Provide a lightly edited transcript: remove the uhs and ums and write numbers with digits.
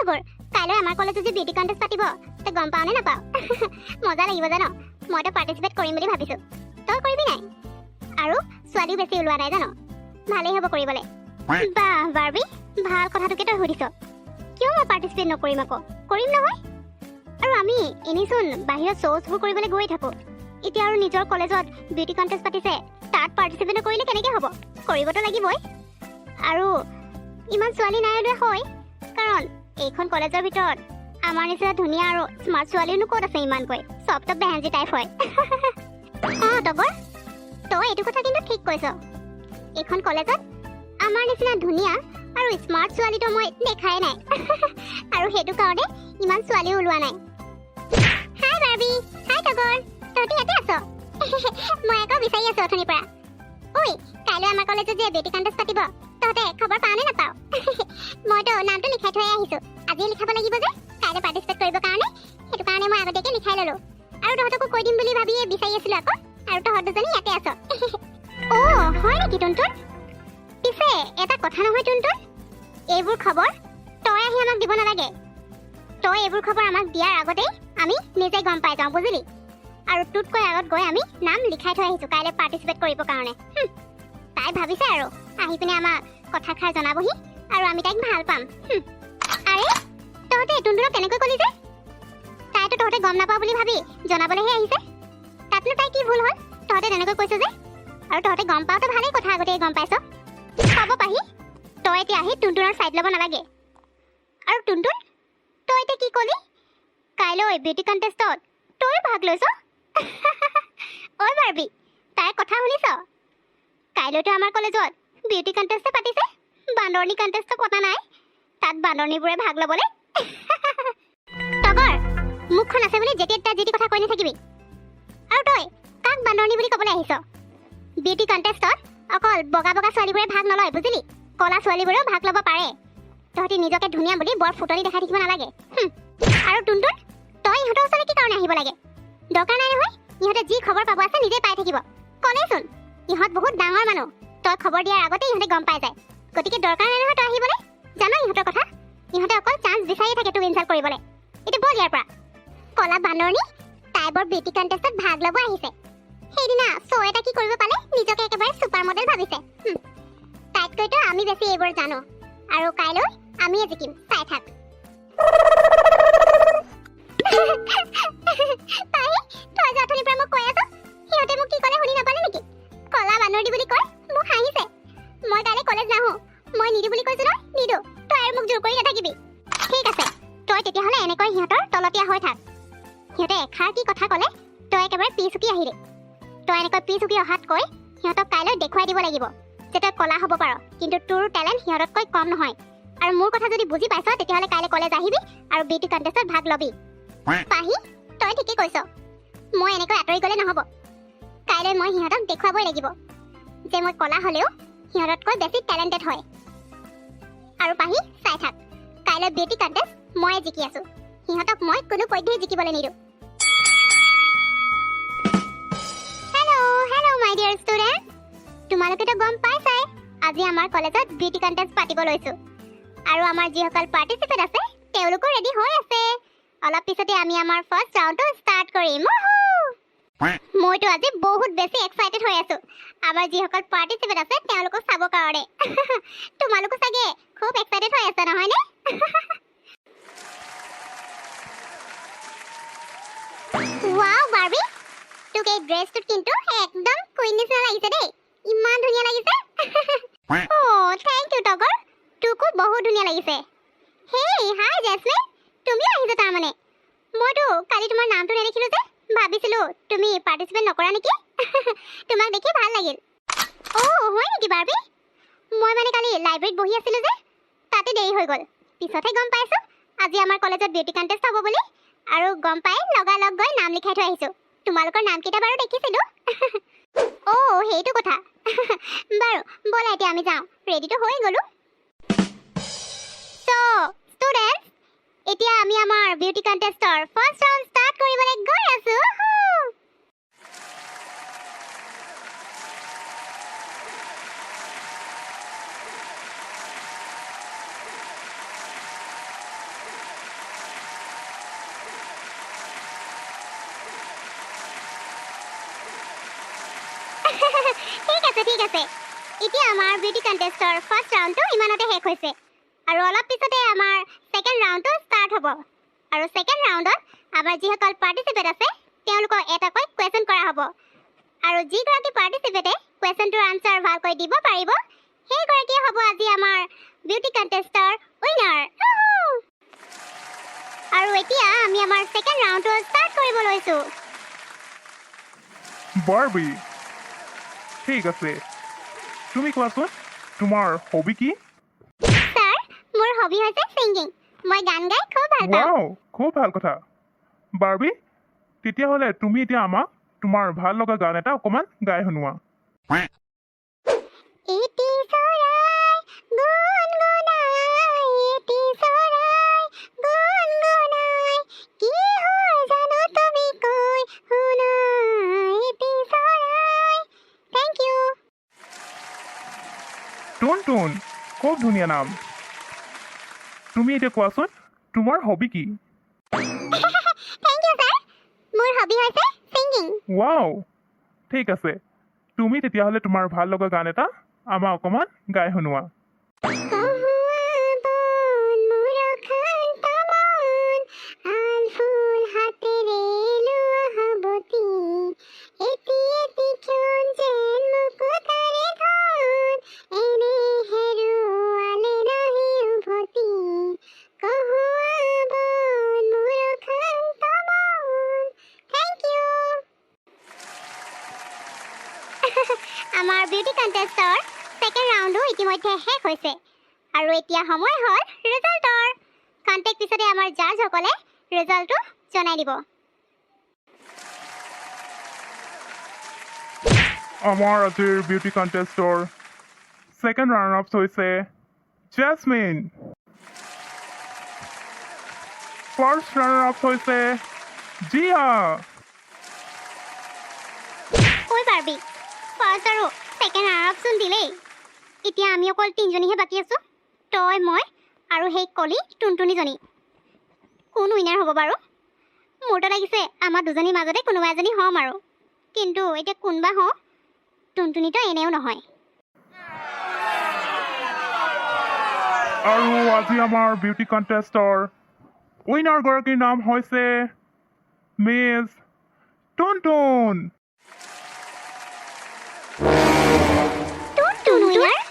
টগৰ, কাইলৈ আমাৰ কলেজত যে বিউটি কণ্টেষ্ট পাতিব, তই গম পাও নে নাপাও? মজা লাগিব জানো? মইতো পাৰ্টিচিপেট কৰিম বুলি ভাবিছো, তই কৰিবি নাই? আৰু ছোৱালীও বেছি ওলোৱা নাই জানো, ভালেই হ'ব কৰিবলৈ। বাহ বাৰ্বি, ভাল কথাটোকে তই সুধিছ। কিয় মই পাৰ্টিচিপেট নকৰিম? আকৌ কৰিম নহয়। আৰু আমি এনেচোন বাহিৰত শ্ব'বোৰ কৰিবলৈ গৈ থাকো, এতিয়া আৰু নিজৰ কলেজত বিউটি কণ্টেষ্ট পাতিছে, তাত পাৰ্টিচিপেট নকৰিলে কেনেকৈ হ'ব? কৰিবতো লাগিবই। আৰু ইমান ছোৱালী নাই ওলোৱা হয়, কাৰণ এইখন কলেজৰ ভিতৰত আমাৰ নিচিনা ধুনীয়া আৰু স্মাৰ্ট ছোৱালীনো ক'ত আছে ইমানকৈ, চবতো বেহেঞ্জি টাইপ হয়। অঁ টগৰ, তই এইটো কথা কিন্তু ঠিক কৈছ। এইখন কলেজত আমাৰ নিচিনা ধুনীয়া আৰু স্মাৰ্ট ছোৱালীটো মই দেখাই নাই। আৰু সেইটো কাৰণে ইমান ছোৱালীও ওলোৱা নাই। হাই বাৰ্বি, হাই টগৰ, তহঁতি ইয়াতে আছ? মই আকৌ বিচাৰি আছো অথনিৰ পৰা। ঐ, কাইলৈ আমাৰ কলেজত যে বিউটি কণ্টেষ্ট পাতিব, তহঁতে খবৰ পাও নে নাপাও? মইতো নামটো লিখাই থৈ আহিছো, আজিয়ে লিখাব লাগিব যে কাইলৈ পাৰ্টিচিপেট কৰিবৰ কাৰণে, সেইটো কাৰণে মই আগতীয়াকৈ লিখাই ললো। আৰু তহঁতকো কৈ দিম বুলি ভাবিয়ে বিচাৰি আছিলো আকৌ, আৰু তহঁত দুজনী ইয়াতে আছ। অ' হয় নেকি টুনটুন? পিছে এটা কথা নহয় টুনটুন, এইবোৰ খবৰ তই আহি আমাক দিব নালাগে। তই এইবোৰ খবৰ আমাক দিয়াৰ আগতেই আমি নিজে গম পাই যাওঁ, বুজিলি? আৰু তোতকৈ আগত গৈ আমি নাম লিখাই থৈ আহিছো কাইলৈ পাৰ্টিচিপেট কৰিবৰ কাৰণে। তাই ভাবিছে আৰু আহি পিনে আমাক কথাষাৰ জনাবহি আৰু আমি তাইক ভাল পাম। আৰে তহঁতে টুনটুনক কেনেকৈ ক'লি যে? তাইতো তহঁতে গম নাপাওঁ বুলি ভাবি জনাবলৈহে আহিছে। তাতনো তাই কি ভুল হ'ল? তহঁতে তেনেকৈ কৈছ যে, আৰু তহঁতে গম পাওঁতো ভালেই কথা, আগতেই গম পাইছ। হ'ব পাহি, তই এতিয়া আহি টুনটুনৰ ছাইড ল'ব নালাগে। আৰু টুনটুন, তই এতিয়া কি ক'লি? কাইলৈ বিউটি কণ্টেষ্টত তই ভাগ লৈছ? ঐ বাৰ্বি, তাইৰ কথা শুনিছ? কাইলৈতো আমাৰ কলেজত বিউটি কণ্টেষ্টে পাতিছে, বান্দৰনী কণ্টেষ্টটো পতা নাই। তাত বান্দৰনীবোৰে ভাগ ল'বলৈ। টগৰ, মুখখন আছে বুলি যেতিয়া যি কথা কৈ নাথাকিবি। আৰু তই কাক বান্দৰনী বুলি ক'বলৈ আহিছ? বিউটি কণ্টেষ্টত অকল বগা বগা ছোৱালীবোৰে ভাগ নলয়, বুজিলি? ক'লা ছোৱালীবোৰেও ভাগ ল'ব পাৰে। তহঁতি নিজকে ধুনীয়া বুলি বৰ ফুটনি দেখাই থাকিব নালাগে। আৰু টুনটুন, তই ইহঁতৰ ওচৰলৈ কি কাৰণে আহিব লাগে? দৰকাৰ নাই নহয়, ইহঁতে যি খবৰ পাব আছে নিজে পাই থাকিব। ক'লেচোন ইহঁত বহুত ডাঙৰ মানুহ, তই খবৰ দিয়াৰ আগতে ইহঁতে গম পাই যায়। গতিকে দৰকাৰ নাই নহয় তই আহিবলৈ। জানো ইহঁতৰ কথা, ইহঁতে অকল চান্স বিচাৰিয়ে থাকে তোক ইনচাল্ট কৰিবলৈ। এইটো বল ইয়াৰ পৰা। ক'লা বান্দৰনী, তাই বৰ বিউটি কণ্টেষ্টত ভাগ ল'ব আহিছে। সেইদিনা শ্ব' এটা কি কৰিব পালে নিজকে একেবাৰে ছুপাৰ মডেল ভাবিছে। তাইতকৈতো আমি বেছি এইবোৰ জানো, আৰু কাইলৈ আমিয়ে জিকিম, চাই থাক। তই যে অথনিৰ পৰা মোক কৈ আছ, সিহঁতে মোক কি ক'লে শুনি নাপালে নেকি? ক'লা বান্দৰনী বুলি কয়, মোক হাঁহিছে। মই কাইলৈ কলেজ নাহো, মই নিদো বুলি কৈছো নহয়, নিদো। তই আৰু মোক জোৰ কৰি নাথাকিবি। ঠিক আছে, তই তেতিয়াহ'লে এনেকৈ সিহঁতৰ তলতীয়া হৈ থাক। সিহঁতে এষাৰ কি কথা ক'লে তই একেবাৰে পিছুকি আহিলি। তই এনেকৈ পিছুকি অহাতকৈ সিহঁতক কাইলৈ দেখুৱাই দিব লাগিব যে তই ক'লা হ'ব পাৰ, কিন্তু তোৰ টেলেণ্ট সিহঁততকৈ কম নহয়। আৰু মোৰ কথা যদি বুজি পাইছ, তেতিয়াহ'লে কাইলৈ কলেজ আহিবি আৰু বিউটি কণ্টেষ্টত ভাগ ল'বি। পাহি, তই ঠিকেই কৈছ। মই এনেকৈ আঁতৰি গ'লে নহ'ব। কাইলৈ মই সিহঁতক দেখুৱাবই লাগিব যে মই ক'লা হ'লেও সিহঁততকৈ বেছি টেলেণ্টেড হয়। আৰু পাহি চাই থাক, কাইলৈ বিউটি কণ্টেষ্ট ময়ে জিকি আছো। সিহঁতক মই কোনো পধ্যেই জিকিবলৈ নিদিওঁ। হেল্ল' মাই ডিয়াৰ ষ্টুডেণ্ট, তোমালোকেতো গম পাইছাই আজি আমাৰ কলেজত বিউটি কণ্টেষ্ট পাতিব লৈছো। আৰু আমাৰ যিসকল পাৰ্টিচিপেট আছে তেওঁলোকো ৰেডি হৈ আছে। অলপ পিছতে আমি আমাৰ ফাৰ্ষ্ট ৰাউণ্ডটো ষ্টাৰ্ট কৰিম। মইতো আজি বহুত বেছি এক্সাইটেড হৈ আছো আমাৰ যিসকল পাৰ্টিচিপেট আছে তেওঁলোকক চাবৰ কাৰণে। তোমালোকো চাগে খুব এক্সাইটেড হৈ আছা নহয়নে? ৱাও বাৰ্বি, তোক এই ড্ৰেছটোত কিন্তু একদম কুইন নিচিনা লাগিছে দেই, ইমান ধুনীয়া লাগিছে। অ' থেংক ইউ টগৰ, তোকো বহুত ধুনীয়া লাগিছে। হেই হাই জেছমিন, তুমিও আহিছা তাৰমানে? মইতো কালি তোমাৰ নামটো নেদেখিলো যে ভাবিছিলো তুমি পাৰ্টিচিপেট নকৰা নেকি। তোমাক দেখি ভাল লাগিল। অ' হয় নেকি বাৰ্বি? মই মানে কালি লাইব্ৰেৰীত বহি আছিলো যে তাতে দেৰি হৈ গ'ল। পিছতহে গম পাইছো আজি আমাৰ কলেজত বিউটি কণ্টেষ্ট হ'ব বুলি, আৰু গম পাই লগালগ গৈ নাম লিখাই থৈ আহিছো। তোমালোকৰ নামকেইটা বাৰু দেখিছিলো। অ' সেইটো কথা। বাৰু ব'লা এতিয়া আমি যাওঁ, ৰেডিটো হৈ গ'লো। চ' ষ্টুডেণ্টছ, এতিয়া আমি আমাৰ বিউটি কণ্টেষ্টৰ ফাৰ্ষ্ট ৰাউণ্ড ষ্টাৰ্ট কৰিবলৈ গৈ আছো। ঠিক আছে এতিয়া আমাৰ বিউটি কন্টেষ্টৰ ফাৰ্স্ট ৰাউণ্ডটো ইমানতে শেষ হৈছে আৰু অলপ পিছতে আমাৰ সেকেন্ড ৰাউণ্ডটো ষ্টাৰ্ট হ'ব আৰু সেকেন্ড ৰাউণ্ডত আমাৰ যিসকল পাৰ্টিচিপেট আছে তেওঁলোকক এটাকৈ কোৱেশ্চন কৰা হ'ব আৰু যিগৰাকী পাৰ্টিচিপেটে কোৱেশ্চনটোৰ আনসাৰ ভালকৈ দিব পাৰিব সেইগৰাকী হ'ব আজি আমাৰ বিউটি কন্টেষ্টৰ উইনাৰ আৰু এতিয়া আমি আমাৰ সেকেন্ড ৰাউণ্ডটো ষ্টাৰ্ট কৰিব লৈছো বাৰ্বি ঠিক আছে তুমি কোৱাচোন তোমাৰ হবি কি স্যাৰ মোৰ হবি হৈছে সিংগিং মই গান গাই খুব ভাল পাওঁ ৱাও খুব ভাল কথা বাৰ্বি তেতিয়াহ'লে তুমি এতিয়া আমাক তোমাৰ ভাল লগা গান এটা অকণমান গাই শুনোৱা এটি চৰাই গুণগুণাই এটি চৰাই গুণগুণাই কি হয় জানো তুমি কৈ শুনা এটি চৰাই থেংক ইউ টুন খুব ধুনীয়া নাম তুমি এতিয়া কোৱাচোন তোমাৰ হবি কি থেংক ইউ স্যাৰ মোৰ হবি হৈছে সিংগিং ৱাও ঠিক আছে তুমি তেতিয়াহ'লে তোমাৰ ভাল লগা গান এটা আমাক অকণমান গাই শুনোৱা আমাৰ বিউটি কন্টেষ্টৰ সেকেন্ড ৰাউণ্ডো ইতিমধ্যে শেষ হৈছে আৰু এতিয়া সময় হ'ল ৰিজাল্টৰ কণ্টেক্ট পিছতে আমাৰ জাজসকলে ৰিজাল্টটো জনাই দিব আমাৰ আজিৰ বিউটি কণ্টেষ্টৰ ছেকেণ্ড ৰানাৰ আপ হৈছে জেছমিন ফাৰ্ষ্ট ৰানাৰ আপ হৈছে জিয়া ঐ বাৰ্বি ফাৰ্ষ্ট আৰু সেকেন্ড ৰানাৰ আপ চোন দিলেই এতিয়া আমি অকল তিনিজনীহে বাকী আছো তই মই আৰু সেই কলি টুনটুনিজনী কোন উইনাৰ হ'ব বাৰু মোৰতো লাগিছে আমাৰ দুজনীৰ মাজতে কোনোবা এজনী হ'ম আৰু কিন্তু এতিয়া কোনবা হওঁ টুনটুনিতো এনেও নহয় আৰু আজি আমাৰ বিউটি কণ্টেষ্টৰ উইনাৰগৰাকীৰ নাম হৈছে মিছ টুনটুন টুনটুন উইনাৰ